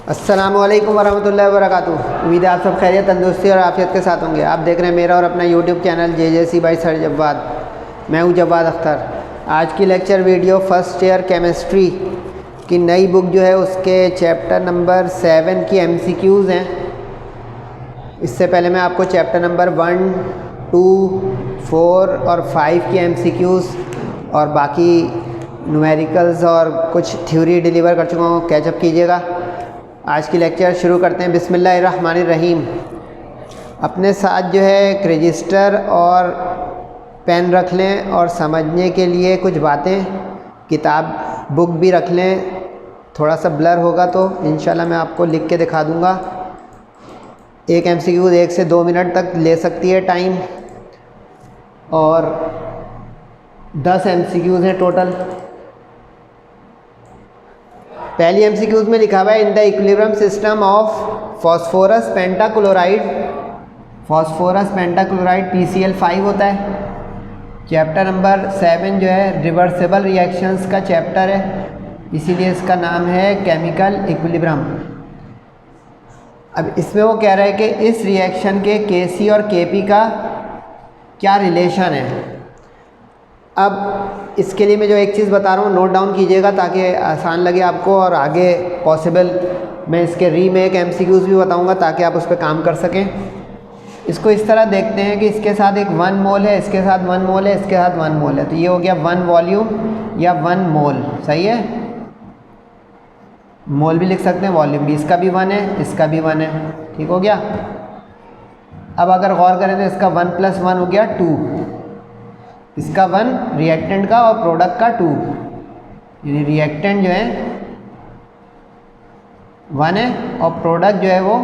अस्सलामुअलैकुम वरहमतुल्लाहि वबरकातुहू। उम्मीद है आप सब खैरियत, तंदुरुस्ती और आफियत के साथ होंगे। आप देख रहे हैं मेरा और अपना YouTube channel JJC by sir Jawwad. मैं हूं जव्वाद अख्तर। आज की lecture video first year chemistry की नई बुक जो है उसके चैप्टर नंबर 7 की MCQs हैं। इससे पहले मैं आपको चैप्टर नंबर 1, 2, 4 और 5 की MCQs और बाकी न्यूमेरिकल्स और कुछ थ्योरी डिलीवर कर चुका हूँ, कैचअप कीजिएगा। आज की लेक्चर शुरू करते हैं। बिस्मिल्लाहिर्रहमानिर्रहीम। अपने साथ जो है एक रजिस्टर और पेन रख लें और समझने के लिए कुछ बातें किताब बुक भी रख लें। थोड़ा सा ब्लर होगा तो इंशाल्लाह मैं आपको लिख के दिखा दूँगा। एक MCQ 1 से 2 मिनट तक ले सकती है टाइम और 10 MCQs हैं टोटल। पहली MCQs में लिखा हुआ है in the equilibrium system of phosphorus pentachloride PCl5 होता है। चैप्टर नंबर 7 जो है रिवर्सिबल रिएक्शंस का चैप्टर है, इसीलिए इसका नाम है केमिकल इक्विलिब्रियम। अब इसमें वो कह रहा है कि इस रिएक्शन के Kc और Kp का क्या रिलेशन है। अब इसके लिए मैं जो एक चीज़ बता रहा हूँ नोट डाउन कीजिएगा ताकि आसान लगे आपको, और आगे पॉसिबल मैं इसके रीमेक MCQs भी बताऊँगा ताकि आप उस पर काम कर सकें। इसको इस तरह देखते हैं कि इसके साथ एक 1 मोल है, इसके साथ 1 मोल है, इसके साथ 1 मोल है, तो ये हो गया 1 वॉल्यूम या 1 मोल। सही है, मोल भी लिख सकते हैं, वॉल्यूम भी। इसका भी 1 है, इसका भी 1 है, ठीक हो गया। अब अगर गौर करें तो इसका 1 + 1 हो गया 2, इसका 1 रिएक्टेंट का और प्रोडक्ट का 2, यानी रिएक्टेंट जो है 1 है और प्रोडक्ट जो है वो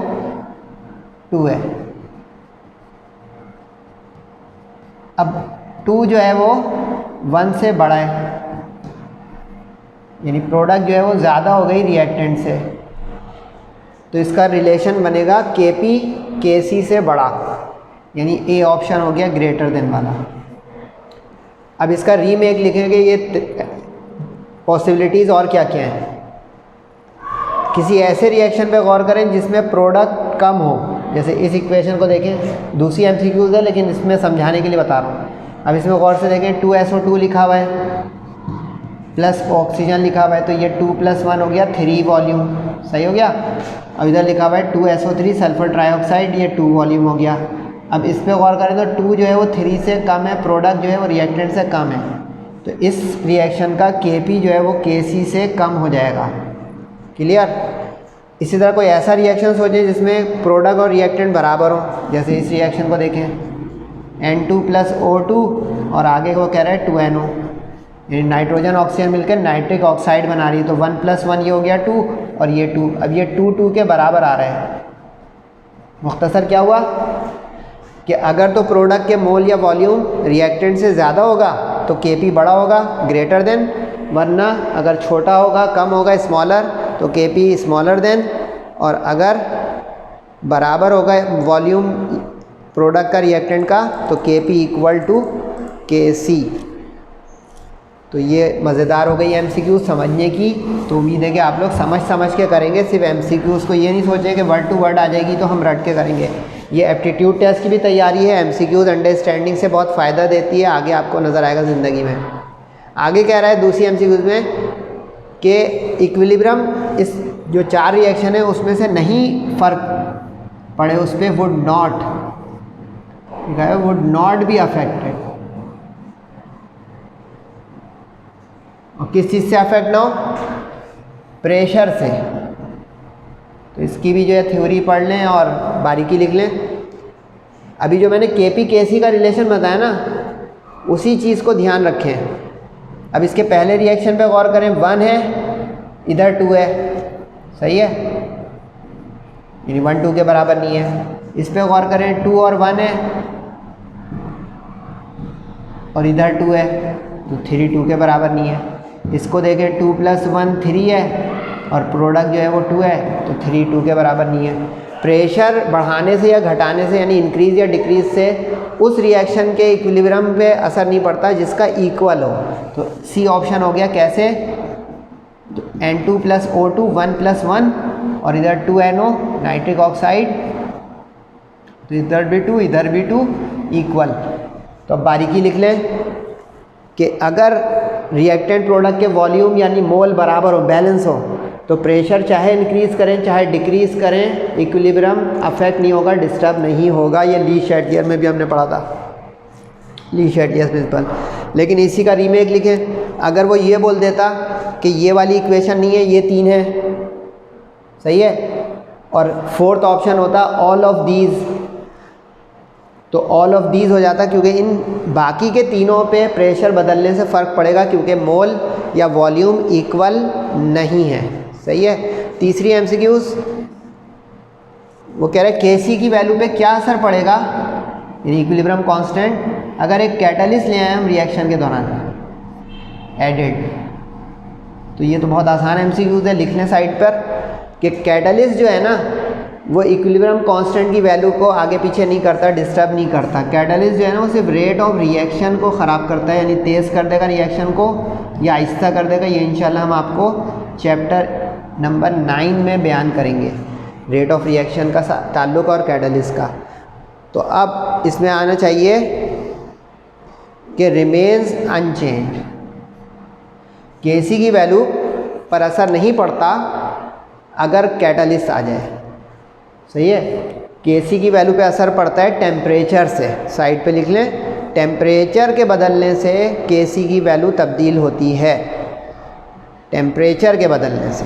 2 है। अब 2 जो है वो 1 से बड़ा है, यानी प्रोडक्ट जो है वो ज़्यादा हो गई रिएक्टेंट से, तो इसका रिलेशन बनेगा Kp Kc से बड़ा, यानी A ऑप्शन हो गया ग्रेटर देन वाला। अब इसका रीमेक लिखेंगे, ये पॉसिबिलिटीज़ और क्या क्या हैं। किसी ऐसे रिएक्शन पे गौर करें जिसमें प्रोडक्ट कम हो, जैसे इस इक्वेशन को देखें, दूसरी MCQs है लेकिन इसमें समझाने के लिए बता रहा हूँ। अब इसमें गौर से देखें 2SO2 लिखा हुआ है प्लस ऑक्सीजन लिखा हुआ है, तो ये 2 + 1 हो गया 3 वॉल्यूम। सही हो गया। अब इधर लिखा हुआ है 2SO3 सल्फर ट्राईऑक्साइड, ये 2 वॉल्यूम हो गया। अब इस पर गौर करें तो 2 जो है वो 3 से कम है, प्रोडक्ट जो है वो रिएक्टेंट से कम है, तो इस रिएक्शन का Kp जो है वो Kc से कम हो जाएगा। क्लियर। इसी तरह कोई ऐसा रिएक्शन सोचें जिसमें प्रोडक्ट और रिएक्टेंट बराबर हो, जैसे इस रिएक्शन को देखें N2 + O2 और आगे वो कह रहा है 2NO, यानी नाइट्रोजन ऑक्सीजन मिलकर नाइट्रिक ऑक्साइड बना रही है, तो 1 + 1 ये हो गया 2 और ये 2। अब ये 2 के बराबर आ रहे हैं। मुख्तसर क्या हुआ कि अगर तो प्रोडक्ट के मोल या वॉल्यूम रिएक्टेंट से ज़्यादा होगा तो Kp बड़ा होगा ग्रेटर देन, वरना अगर छोटा होगा कम होगा स्मॉलर तो Kp स्मॉलर देन, और अगर बराबर होगा वॉल्यूम प्रोडक्ट का रिएक्टेंट का तो Kp = Kc। तो ये मज़ेदार हो गई MCQ समझने की। तो उम्मीद है कि आप लोग समझ के करेंगे। सिर्फ MCQs को ये नहीं सोचें कि वर्ड टू वर्ड आ जाएगी तो हम रट के करेंगे। ये एप्टीट्यूड टेस्ट की भी तैयारी है। MCQs अंडरस्टैंडिंग से बहुत फ़ायदा देती है, आगे आपको नज़र आएगा ज़िंदगी में। आगे कह रहा है दूसरी MCQs में कि इक्विलिब्रियम, इस जो 4 रिएक्शन है उसमें से नहीं फ़र्क पड़े उस पर वुड नॉट बी अफेक्टेड। और किस चीज़ से अफेक्ट ना हो? प्रेशर से। तो इसकी भी जो है थ्योरी पढ़ लें और बारीकी लिख लें। अभी जो मैंने Kp Kc का रिलेशन बताया ना, उसी चीज़ को ध्यान रखें। अब इसके पहले रिएक्शन पे गौर करें, 1 है, इधर 2 है। सही है, यानी 1 2 के बराबर नहीं है। इस पे गौर करें 2 और 1 है और इधर 2 है, तो 3 2 के बराबर नहीं है। इसको देखें 2 + 1 3 है और प्रोडक्ट जो है वो 2 है, तो 3 2 के बराबर नहीं है। प्रेशर बढ़ाने से या घटाने से, यानी इंक्रीज़ या डिक्रीज़ से, उस रिएक्शन के इक्विलिब्रियम पे असर नहीं पड़ता जिसका इक्वल हो। तो सी ऑप्शन हो गया। कैसे? तो N2 + O2 1 + 1 और इधर 2NO नाइट्रिक ऑक्साइड, तो इधर भी 2 इधर भी 2 इक्वल। तो अब बारीकी लिख लें कि अगर रिएक्टेंट प्रोडक्ट के वॉल्यूम यानी मोल बराबर हो, बैलेंस हो, तो प्रेशर चाहे इंक्रीज़ करें चाहे डिक्रीज़ करें, इक्विलिब्रियम अफेक्ट नहीं होगा, डिस्टर्ब नहीं होगा। ये ली शैटियर में भी हमने पढ़ा था, ली शैटियर प्रिंसिपल। लेकिन इसी का रीमेक लिखें। अगर वो ये बोल देता कि ये वाली इक्वेशन नहीं है, ये 3 है, सही है, और फोर्थ ऑप्शन होता ऑल ऑफ दीज, तो ऑल ऑफ दीज हो जाता, क्योंकि इन बाकी के तीनों पे प्रेशर बदलने से फ़र्क पड़ेगा, क्योंकि मोल या वॉल्यूम इक्वल नहीं है, सही है। तीसरी एमसीक्यूज, वो कह रहे हैं केसी की वैल्यू पे क्या असर पड़ेगा, इक्विलिब्रियम कांस्टेंट, अगर एक कैटलिस्ट ले आए हम रिएक्शन के दौरान एडेड। तो ये तो बहुत आसान एमसीक्यूज है, लिखने साइड पर कि कैटलिस्ट जो है ना वो इक्विलिब्रियम कांस्टेंट की वैल्यू को आगे पीछे नहीं करता, डिस्टर्ब नहीं करता। कैटलिस्ट जो है ना वो सिर्फ रेट ऑफ रिएक्शन को ख़राब करता है, यानी तेज़ कर देगा रिएक्शन को या आहिस्ता कर देगा। ये इंशाल्लाह हम आपको चैप्टर नंबर 9 में बयान करेंगे, रेट ऑफ रिएक्शन का ताल्लुक और कैटलिस्ट का। तो अब इसमें आना चाहिए कि रिमेन्स अनचेंज, केसी की वैल्यू पर असर नहीं पड़ता अगर कैटलिस्ट आ जाए, सही है। केसी की वैल्यू पे असर पड़ता है टेम्परेचर से, साइड पे लिख लें, टेम्परेचर के बदलने से केसी की वैल्यू तब्दील होती है, टेम्परेचर के बदलने से,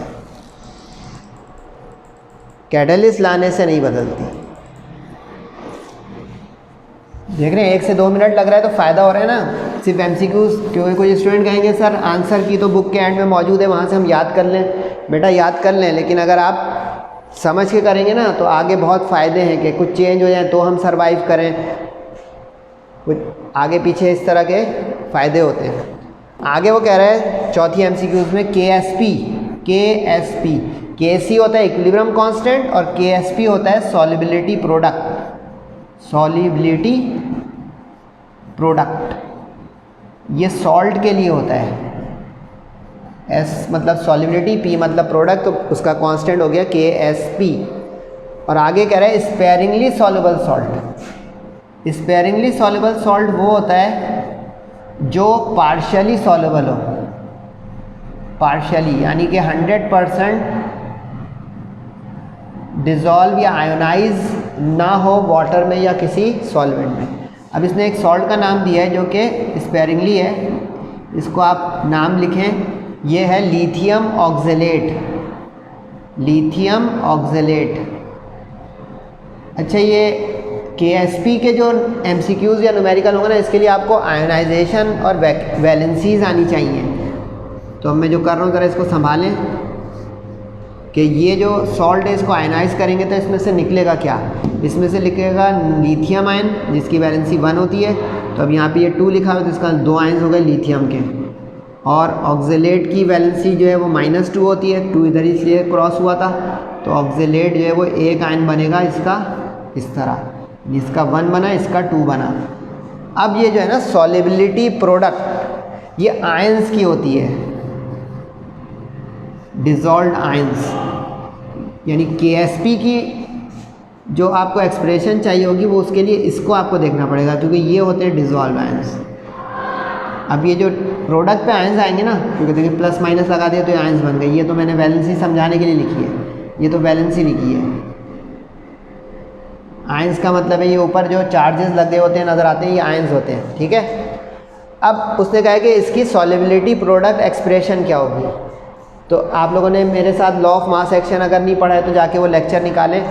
कैटलिस्ट लाने से नहीं बदलती। देख रहे हैं 1 से 2 मिनट लग रहा है तो फ़ायदा हो रहा है ना, सिर्फ एमसीक्यूज। क्योंकि कोई स्टूडेंट कहेंगे सर आंसर की तो बुक के एंड में मौजूद है, वहाँ से हम याद कर लें। बेटा याद कर लें, लेकिन अगर आप समझ के करेंगे ना तो आगे बहुत फ़ायदे हैं कि कुछ चेंज हो जाए तो हम सरवाइव करें, कुछ आगे पीछे इस तरह के फ़ायदे होते हैं। आगे वो कह रहे हैं चौथी एमसीक्यूज में केएसपी, केसी होता है इक्विलिब्रियम कांस्टेंट और केएसपी होता है सॉल्युबिलिटी प्रोडक्ट, सॉल्युबिलिटी प्रोडक्ट, ये सॉल्ट के लिए होता है। एस मतलब सॉल्युबिलिटी, पी मतलब प्रोडक्ट, तो उसका कांस्टेंट हो गया केएसपी। और आगे कह रहे हैं स्पेयरिंगली सॉल्युबल सॉल्ट। स्पेयरिंगली सॉल्युबल सॉल्ट वो होता है जो पार्शियली सॉल्युबल हो, पार्शियली यानी कि 100% डिज़ोल्व या आयोनाइज ना हो वाटर में या किसी सॉल्वेंट में। अब इसने एक सॉल्ट का नाम दिया है जो कि स्पेयरिंगली है, इसको आप नाम लिखें, ये है लिथियम ऑक्जेलेट, लिथियम ऑक्जेलेट। अच्छा, ये केएसपी के जो एमसीक्यूज़ या न्यूमेरिकल होंगे ना, इसके लिए आपको आयोनाइजेशन और वैलेंसीज आनी चाहिए। तो अब मैं जो कर रहा हूँ ज़रा इसको संभालें कि ये जो सॉल्ट है इसको आयनाइज करेंगे तो इसमें से निकलेगा क्या, इसमें से निकलेगा लिथियम आयन जिसकी वैलेंसी 1 होती है। तो अब यहाँ पे ये 2 लिखा हुआ है तो इसका 2 आयन्स हो गए लिथियम के। और ऑक्जेलेट की वैलेंसी जो है वो -2 होती है, 2 इधर इसलिए क्रॉस हुआ था, तो ऑक्जेलेट जो है वो 1 आयन बनेगा इसका इस तरह, इसका 1 बना इसका 2 बना। अब ये जो है ना सॉल्युबिलिटी प्रोडक्ट ये आयन्स की होती है, डिज़ोल्व्ड आयन्स, यानी केएसपी की जो आपको एक्सप्रेशन चाहिए होगी वो उसके लिए इसको आपको देखना पड़ेगा क्योंकि ये होते हैं डिज़ोल्व आयन्स। अब ये जो प्रोडक्ट पे आयन्स आएंगे ना, क्योंकि देखिए प्लस माइनस लगा दिया तो ये आयन्स बन गए। ये तो मैंने वैलेंसी समझाने के लिए लिखी है, ये तो वैलेंसी लिखी है। आयन्स का मतलब है ये ऊपर जो चार्जेस लगे होते हैं नज़र आते हैं, ये आयन्स होते हैं, ठीक है। अब उसने कहा कि इसकी सॉल्युबिलिटी प्रोडक्ट एक्सप्रेशन क्या होगी। तो आप लोगों ने मेरे साथ लॉ ऑफ मास एक्शन अगर नहीं पढ़ा है तो जाके वो लेक्चर निकालें।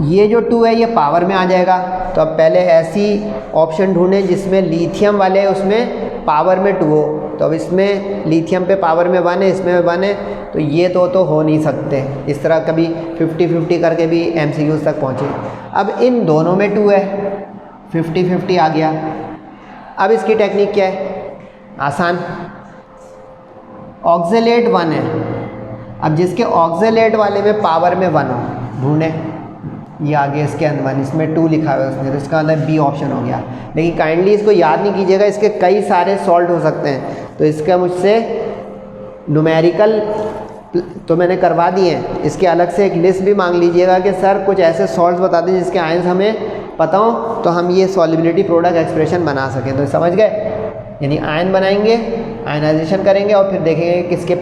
ये जो 2 है ये पावर में आ जाएगा, तो अब पहले ऐसी ऑप्शन ढूंढें जिसमें लिथियम वाले उसमें पावर में 2 हो। तो अब इसमें लिथियम पे पावर में 1 है, इसमें 1 है, तो ये तो हो नहीं सकते। इस तरह कभी 50-50 करके भी MCQs तक पहुँचे। अब इन दोनों में 2 है, 50-50 आ गया। अब इसकी टेक्निक क्या है, आसान, ऑक्जेलेट 1 है। अब जिसके ऑक्जेलेट वाले में पावर में 1 हो ढूंढें, ये आगे इसके अंदर 1, इसमें 2 लिखा हुआ है उसने, तो इसका अंदर बी ऑप्शन हो गया। लेकिन काइंडली इसको याद नहीं कीजिएगा, इसके कई सारे सॉल्ट हो सकते हैं। तो इसका मुझसे न्यूमेरिकल तो मैंने करवा दिए हैं। इसके अलग से एक लिस्ट भी मांग लीजिएगा कि सर कुछ ऐसे सॉल्ट्स बता दें जिसके आयंस हमें पता हो, तो हम ये सॉल्युबिलिटी प्रोडक्ट एक्सप्रेशन बना सकें। तो समझ गए, यानी आयन बनाएंगे, आयनाइजेशन करेंगे और फिर देखेंगे किसके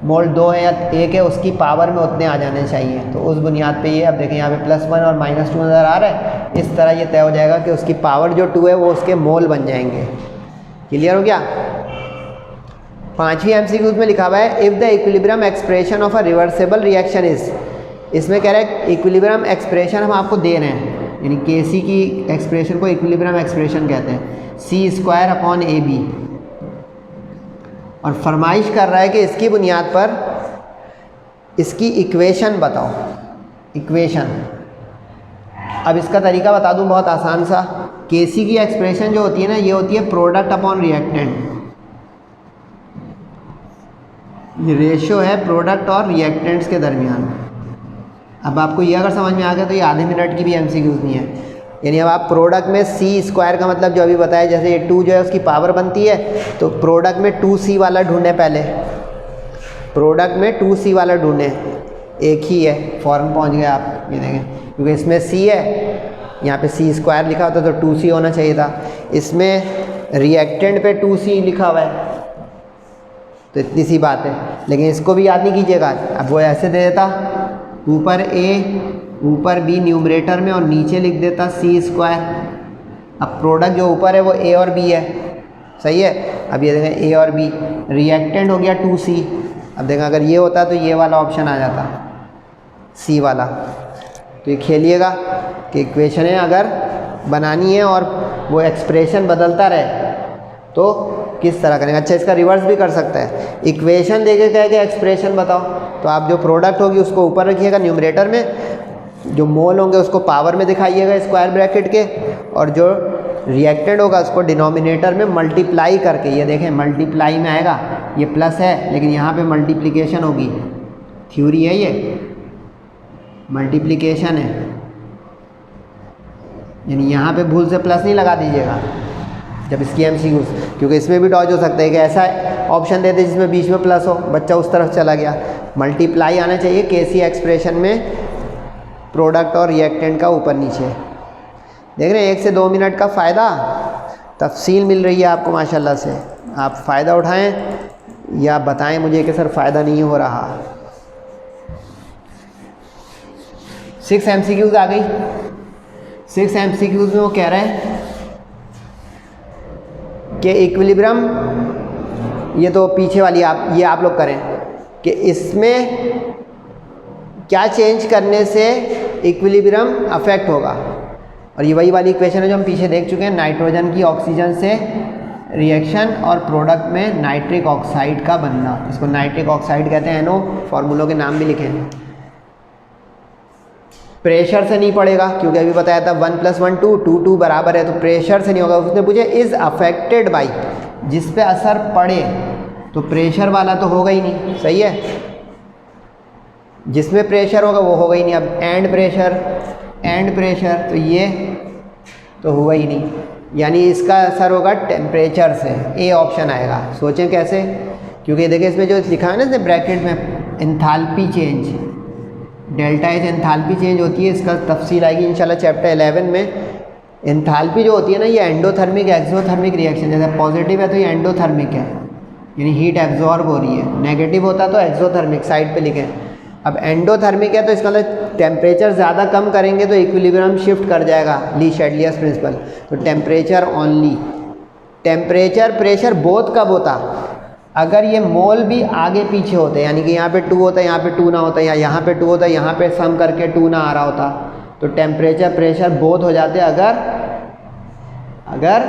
मोल 2 है या 1 है, उसकी पावर में उतने आ जाने चाहिए। तो उस बुनियाद पे ये अब देखें यहाँ पे +1 और -2 नज़र आ रहा है। इस तरह ये तय हो जाएगा कि उसकी पावर जो 2 है वो उसके मोल बन जाएंगे। क्लियर हो गया। 5वीं MCQs में लिखा हुआ है if the equilibrium expression of a reversible reaction is, इसमें कह रहा है इक्विलिब्रियम एक्सप्रेशन हम आपको दे रहे हैं, यानी Kc की एक्सप्रेशन को इक्विलिब्रियम एक्सप्रेशन कहते हैं, C²/AB, और फरमाइश कर रहा है कि इसकी बुनियाद पर इसकी इक्वेशन बताओ। इक्वेशन, अब इसका तरीका बता दूं बहुत आसान सा। Kc की एक्सप्रेशन जो होती है ना, ये होती है प्रोडक्ट अपॉन रिएक्टेंट। ये रेशो है प्रोडक्ट और रिएक्टेंट्स के दरमियान। अब आपको ये अगर समझ में आ गया तो ये आधे मिनट की भी MCQs नहीं है। यानी अब आप प्रोडक्ट में C² का मतलब जो अभी बताया, जैसे ये 2 जो है उसकी पावर बनती है, तो प्रोडक्ट में 2C वाला ढूंढें। पहले प्रोडक्ट में 2C वाला ढूंढें, एक ही है, फ़ौरन पहुंच गए आप। ये देखें, क्योंकि इसमें C है, यहाँ पे C² लिखा होता तो 2C होना चाहिए था। इसमें रिएक्टेंट पे 2C लिखा हुआ है, तो इतनी सी बात है। लेकिन इसको भी याद नहीं कीजिएगा। अब वो ऐसे दे देता, ऊपर A ऊपर B न्यूमरेटर में और नीचे लिख देता C²। अब प्रोडक्ट जो ऊपर है वो A और B है, सही है। अब ये देखें A और B, रिएक्टेंट हो गया 2C। अब देखें अगर ये होता तो ये वाला ऑप्शन आ जाता, C वाला। तो ये खेलिएगा कि इक्वेशनें अगर बनानी है और वो एक्सप्रेशन बदलता रहे तो किस तरह करेंगे। अच्छा, इसका रिवर्स भी कर सकता है। इक्वेशन देके कहे कि एक्सप्रेशन बताओ, तो आप जो प्रोडक्ट होगी उसको ऊपर रखिएगा न्यूमरेटर में, जो मोल होंगे उसको पावर में दिखाइएगा स्क्वायर ब्रैकेट के, और जो रिएक्टेंट होगा उसको डिनोमिनेटर में मल्टीप्लाई करके, ये देखें मल्टीप्लाई में आएगा, ये प्लस है लेकिन यहाँ पे मल्टीप्लिकेशन होगी। थ्योरी है ये, मल्टीप्लिकेशन है, यानी यहाँ पे भूल से प्लस नहीं लगा दीजिएगा जब इसकी MCQs, क्योंकि इसमें भी डॉज हो सकता है कि ऐसा ऑप्शन देते जिसमें बीच में प्लस हो, बच्चा उस तरफ चला गया। मल्टीप्लाई आना चाहिए Kc एक्सप्रेशन में प्रोडक्ट और रिएक्टेंट का ऊपर नीचे। देख रहे हैं 1 से 2 मिनट का फ़ायदा, तफसील मिल रही है आपको माशाल्लाह से। आप फ़ायदा उठाएं या बताएं मुझे कि सर फ़ायदा नहीं हो रहा। 6 MCQs आ गई। 6 MCQs में वो कह रहे हैं कि इक्विलिब्रियम, ये तो पीछे वाली ये आप लोग करें कि इसमें क्या चेंज करने से इक्विलिब्रियम अफेक्ट होगा। और ये वही वाली इक्वेशन है जो हम पीछे देख चुके हैं, नाइट्रोजन की ऑक्सीजन से रिएक्शन और प्रोडक्ट में नाइट्रिक ऑक्साइड का बनना। इसको नाइट्रिक ऑक्साइड कहते हैं, NO, फार्मूलों के नाम भी लिखे हैं। प्रेशर से नहीं पड़ेगा क्योंकि अभी बताया था 1 + 1 2, 2 2 बराबर है, तो प्रेशर से नहीं होगा। उसने पूछे इज़ अफेक्टेड बाई, जिस पे असर पड़े, तो प्रेशर वाला तो होगा ही नहीं, सही है। जिसमें प्रेशर होगा वो होगा ही नहीं। अब एंड प्रेशर, तो ये तो हुआ ही नहीं, यानी इसका असर होगा टेम्परेचर से। ए ऑप्शन आएगा। सोचें कैसे, क्योंकि देखिए इसमें जो लिखा है ना इसने ब्रैकेट में, enthalpy change, delta H enthalpy change होती है। इसका तफसील आएगी इंशाल्लाह चैप्टर 11 में। एंथैल्पी जो होती है ना, ये एंडोथर्मिक एक्सोथर्मिक रिएक्शन, जैसे पॉजिटिव है तो ये एंडोथर्मिक है, यानी हीट एब्जॉर्ब हो रही है। नेगेटिव होता तो एक्सोथर्मिक, साइड पे लिखें। अब एंडोथर्मिक है तो इसका मतलब टेम्परेचर ज़्यादा कम करेंगे तो इक्विलिब्रियम शिफ्ट कर जाएगा, ली शेडलियर्स प्रिंसिपल। तो temperature only, temperature pressure both कब होता, अगर ये मोल भी आगे पीछे होते, यानी कि यहाँ पे 2 होता है यहाँ पे 2 ना होता, या यहाँ पे 2 होता है यहाँ पे सम करके 2 ना आ रहा होता, तो टेम्परेचर प्रेशर बोथ हो जाते अगर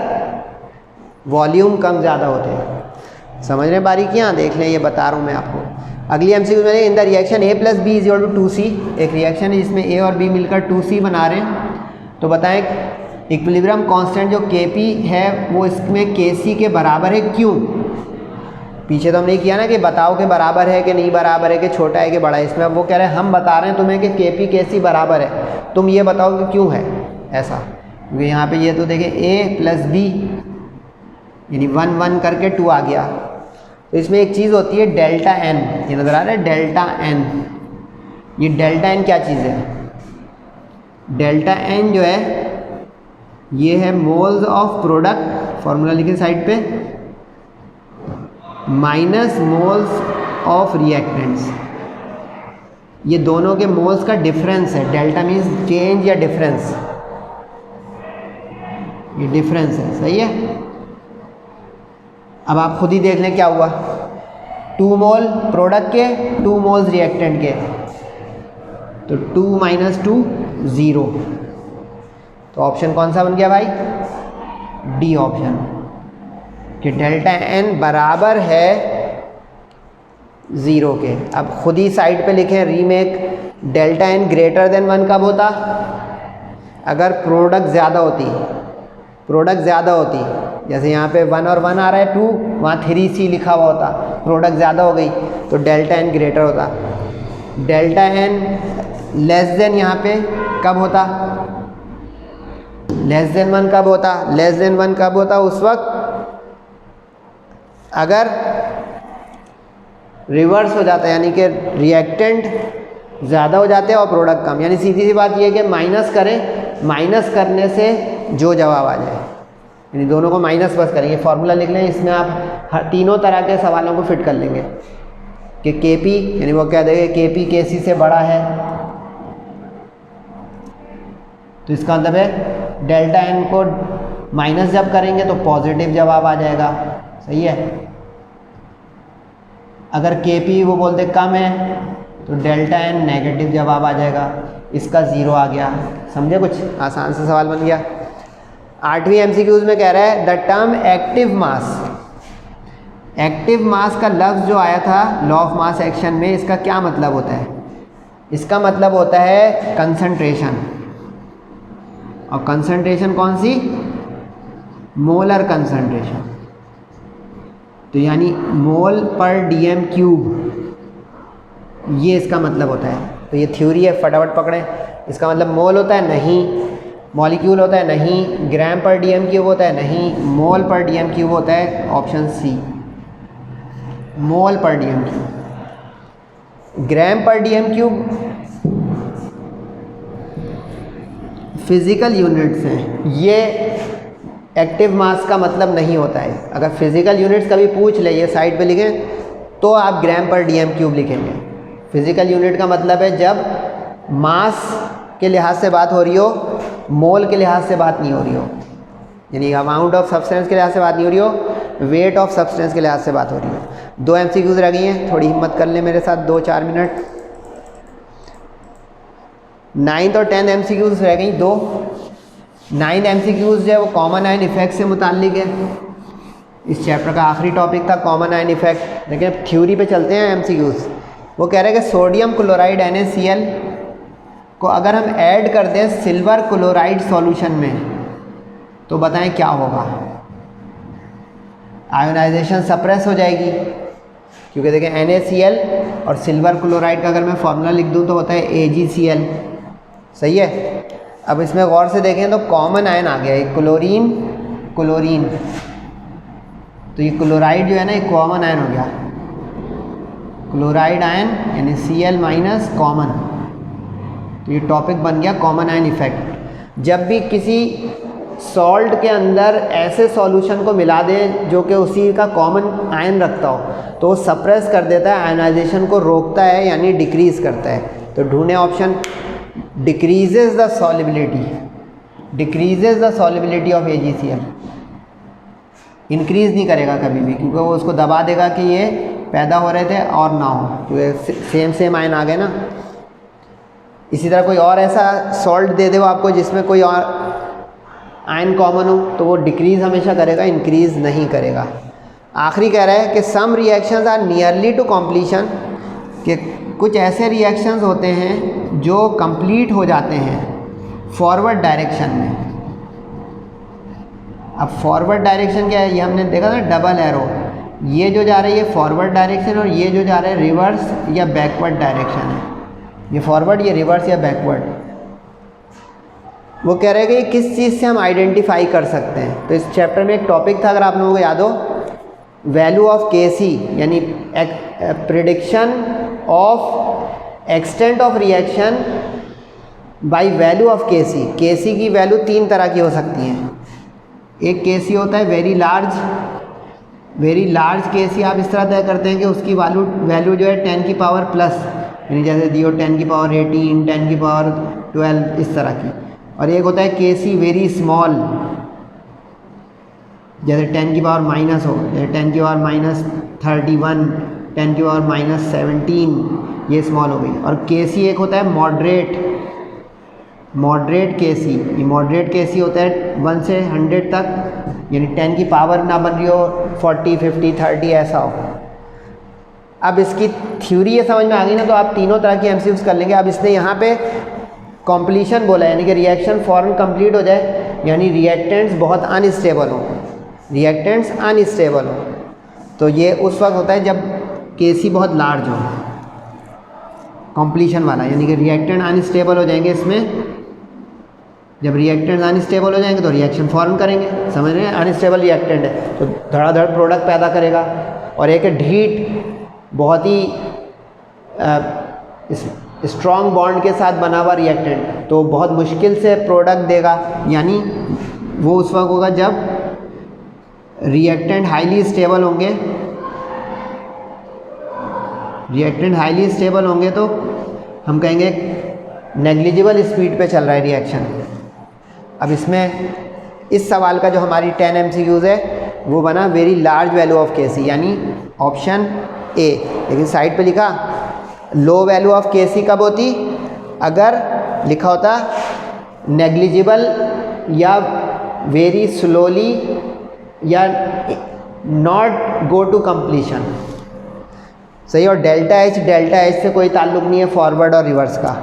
वॉल्यूम कम ज़्यादा होते। समझ रहे बारीकियाँ, देख लें, ये बता रहा हूँ मैं आपको। अगली MCQ में in the reaction A + B = 2C, एक रिएक्शन है जिसमें A और B मिलकर 2C बना रहे हैं। तो बताएं इक्विलिब्रियम कांस्टेंट जो Kp है वो इसमें Kc के बराबर है, क्यों। पीछे तो हमने किया ना कि बताओ कि बराबर है कि नहीं बराबर है, कि छोटा है कि बड़ा है। इसमें अब वो कह रहे हैं हम बता रहे हैं तुम्हें कि Kp Kc बराबर है, तुम ये बताओ कि क्यों है ऐसा। क्योंकि यहाँ पे ये तो देखिए A + B, यानी 1 1 करके 2 आ गया। तो इसमें एक चीज़ होती है डेल्टा एन, ये नज़र आ रहा है डेल्टा एन। ये डेल्टा एन क्या चीज़ है? डेल्टा एन जो है ये है मोल्स ऑफ प्रोडक्ट, फॉर्मूला लिखे साइड पे, माइनस मोल्स ऑफ रिएक्टेंट्स। ये दोनों के मोल्स का डिफरेंस है। डेल्टा मीन्स चेंज या डिफरेंस, ये डिफरेंस है, सही है। अब आप खुद ही देख लें क्या हुआ, 2 मोल प्रोडक्ट के, 2 मोल्स रिएक्टेंट के, तो 2 - 2 0। तो ऑप्शन कौन सा बन गया भाई? डी ऑप्शन, कि डेल्टा एन बराबर है 0 के। अब खुद ही साइड पे लिखें remark, delta N greater than 1 कब होता? अगर प्रोडक्ट ज़्यादा होती, जैसे यहाँ पे 1 और 1 आ रहा है 2, वहाँ 3C लिखा हुआ होता, प्रोडक्ट ज़्यादा हो गई तो डेल्टा एन ग्रेटर होता। डेल्टा एन लेस देन यहाँ पे कब होता? लेस देन 1 कब होता? लेस देन 1 कब होता? उस वक्त अगर रिवर्स हो जाता है, यानी कि रिएक्टेंट ज़्यादा हो जाते हैं और प्रोडक्ट कम। यानी सीधी सी बात ये है कि माइनस करें, माइनस करने से जो जवाब आ जाए, यानी दोनों को माइनस बस करेंगे। फार्मूला लिख लें, इसमें आप हर तीनों तरह के सवालों को फिट कर लेंगे कि KP, यानी वो कह देंगे KP KC से बड़ा है, तो इसका मतलब है डेल्टा एन को माइनस जब करेंगे तो पॉजिटिव जवाब आ जाएगा, सही है। अगर KP वो बोलते कम है तो डेल्टा एन नेगेटिव जवाब आ जाएगा, इसका 0 आ गया। समझे? कुछ आसान सा सवाल बन गया। 8वीं MCQs में कह रहा है the term active mass, active mass का लफ्ज़ जो आया था लॉ ऑफ मास एक्शन में, इसका क्या मतलब होता है? इसका मतलब होता है कंसंट्रेशन। और कंसंट्रेशन कौन सी? Molar concentration. तो यानी मोल पर DM क्यूब, ये इसका मतलब होता है। तो ये थ्योरी है, फटाफट पकड़ें। इसका मतलब मोल होता है? नहीं। मॉलिक्यूल होता है? नहीं। ग्राम पर DM क्यूब होता है? नहीं। मोल पर DM क्यूब होता है, ऑप्शन सी, मोल पर DM क्यूब। ग्राम पर DM क्यूब फिज़िकल यूनिट्स हैं, ये एक्टिव मास का मतलब नहीं होता है। अगर फिज़िकल यूनिट्स कभी पूछ ले, ये साइड पे लिखें, तो आप ग्राम पर DM क्यूब लिखेंगे। फिज़िकल यूनिट का मतलब है जब मास के लिहाज से बात हो रही हो, मोल के लिहाज से बात नहीं हो रही हो, यानी अमाउंट ऑफ सब्सटेंस के लिहाज से बात नहीं हो रही हो, वेट ऑफ सब्सटेंस के लिहाज से बात हो रही हो। 2 MCQs रह गई हैं, थोड़ी हिम्मत कर लें मेरे साथ, 2-4 मिनट। 9th और 10th MCQs रह गई 2। 9 MCQs जो है वो कॉमन आयन इफेक्ट से मुताल्लिक है। इस चैप्टर का आखिरी टॉपिक था कॉमन आयन इफेक्ट। लेकिन अब थ्योरी पे चलते हैं MCQs। वो कह रहे हैं कि सोडियम क्लोराइड NaCl को अगर हम ऐड कर दें सिल्वर क्लोराइड सॉल्यूशन में, तो बताएं क्या होगा? आयोनाइजेशन सप्रेस हो जाएगी, क्योंकि देखें NaCl और सिल्वर क्लोराइड का अगर मैं फार्मूला लिख दूं तो होता है AgCl, सही है। अब इसमें गौर से देखें तो कॉमन आयन आ गया है, क्लोरीन क्लोरीन, तो ये क्लोराइड जो है ना, ये कॉमन आयन हो गया, क्लोराइड आयन यानी Cl माइनस कॉमन। तो ये टॉपिक बन गया कॉमन आयन इफेक्ट। जब भी किसी सॉल्ट के अंदर ऐसे सॉल्यूशन को मिला दें जो कि उसी का कॉमन आयन रखता हो, तो वो सप्रेस कर देता है, आयनाइजेशन को रोकता है, यानी डिक्रीज़ करता है। तो ढूंढें option, decreases the solubility, decreases the solubility of AgCl। Increase नहीं करेगा कभी भी, क्योंकि वो उसको दबा देगा कि ये पैदा हो रहे थे और ना हो, क्योंकि सेम आयन आ गए ना। इसी तरह कोई और ऐसा सॉल्ट दे दे वो आपको जिसमें कोई और आयन कॉमन हो, तो वो डिक्रीज़ हमेशा करेगा, इंक्रीज़ नहीं करेगा। आखिरी कह रहा है कि some reactions are nearly to completion, कि कुछ ऐसे रिएक्शंस होते हैं जो कंप्लीट हो जाते हैं फॉरवर्ड डायरेक्शन में। अब फॉरवर्ड डायरेक्शन क्या है? ये हमने देखा था डबल एरो, ये जो जा रही है फॉरवर्ड डायरेक्शन और ये जो जा रहा है रिवर्स या बैकवर्ड डायरेक्शन है। ये फॉरवर्ड, ये रिवर्स या बैकवर्ड। वो कह रहे हैं कि किस चीज़ से हम आइडेंटिफाई कर सकते हैं। तो इस चैप्टर में एक टॉपिक था, अगर आप लोगों को याद हो, वैल्यू ऑफ के सी यानी prediction of extent of reaction by value of के सी की वैल्यू तीन तरह की हो सकती हैं। एक के सी होता है वेरी लार्ज के सी, आप इस तरह तय करते हैं कि उसकी वैल्यू जो है 10 की पावर प्लस, यानी जैसे दियो 10 की पावर 18, 10 की पावर 12 इस तरह की। और एक होता है के सी वेरी स्मॉल, जैसे 10 की पावर माइनस हो, जैसे 10 की पावर माइनस 31, 10 की पावर माइनस 17, ये स्मॉल हो गई। और के सी एक होता है मॉडरेट के सी। ये मॉडरेट के सी होता है 1 से 100 तक, यानी 10 की पावर ना बन रही हो 40, 50, 30 ऐसा हो। अब इसकी थ्योरी ये समझ में आ गई ना, तो आप तीनों तरह की एमसीक्यूज कर लेंगे। अब इसने यहाँ पे कॉम्प्लीशन बोला, यानी कि रिएक्शन फ़ौरन कंप्लीट हो जाए, यानी रिएक्टेंट्स बहुत अनस्टेबल हो, तो ये उस वक्त होता है जब के सी बहुत लार्ज हो, कॉम्प्लीशन वाला, यानी कि रिएक्टेंट अनस्टेबल हो जाएंगे। इसमें जब रिएक्टेंट अनस्टेबल हो जाएंगे तो रिएक्शन फ़ौरन करेंगे, समझ रहे हैं। अनस्टेबल रिएक्टेंट है तो धड़ाधड़ प्रोडक्ट पैदा करेगा। और एक ढीठ बहुत ही स्ट्रॉन्ग बॉन्ड के साथ बना हुआ रिएक्टेंट तो बहुत मुश्किल से प्रोडक्ट देगा, यानी वो उस वक्त होगा जब रिएक्टेंट हाईली स्टेबल होंगे, तो हम कहेंगे नेग्लिजिबल स्पीड पे चल रहा है रिएक्शन। अब इसमें इस सवाल का जो हमारी 10 MCQs है वो बना वेरी लार्ज वैल्यू ऑफ के सी, यानी ऑप्शन ए। लेकिन साइड पे लिखा लो वैल्यू ऑफ के सी कब होती, अगर लिखा होता नेग्लिजिबल या वेरी स्लोली या नॉट गो टू कंप्लीशन, सही। और डेल्टा एच से कोई ताल्लुक नहीं है फॉरवर्ड और रिवर्स का।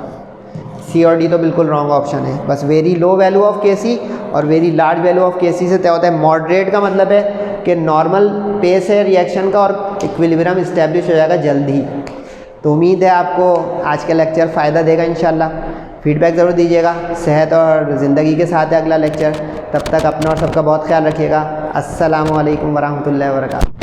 सी और डी तो बिल्कुल रॉन्ग ऑप्शन है। बस वेरी लो वैल्यू ऑफ के सी और वेरी लार्ज वैल्यू ऑफ के सी से तय होता है। मॉडरेट का मतलब है कि नॉर्मल पेस है रिएक्शन का और इक्विलिब्रियम इस्टेब्लिश हो जाएगा जल्दी। तो उम्मीद है आपको आज का लेक्चर फ़ायदा देगा इंशाल्लाह। फीडबैक ज़रूर दीजिएगा। सेहत और ज़िंदगी के साथ है अगला लेक्चर। तब तक अपना और सबका बहुत ख्याल रखिएगा। अस्सलामु अलैकुम वरहमतुल्लाहि वबरकातुहू।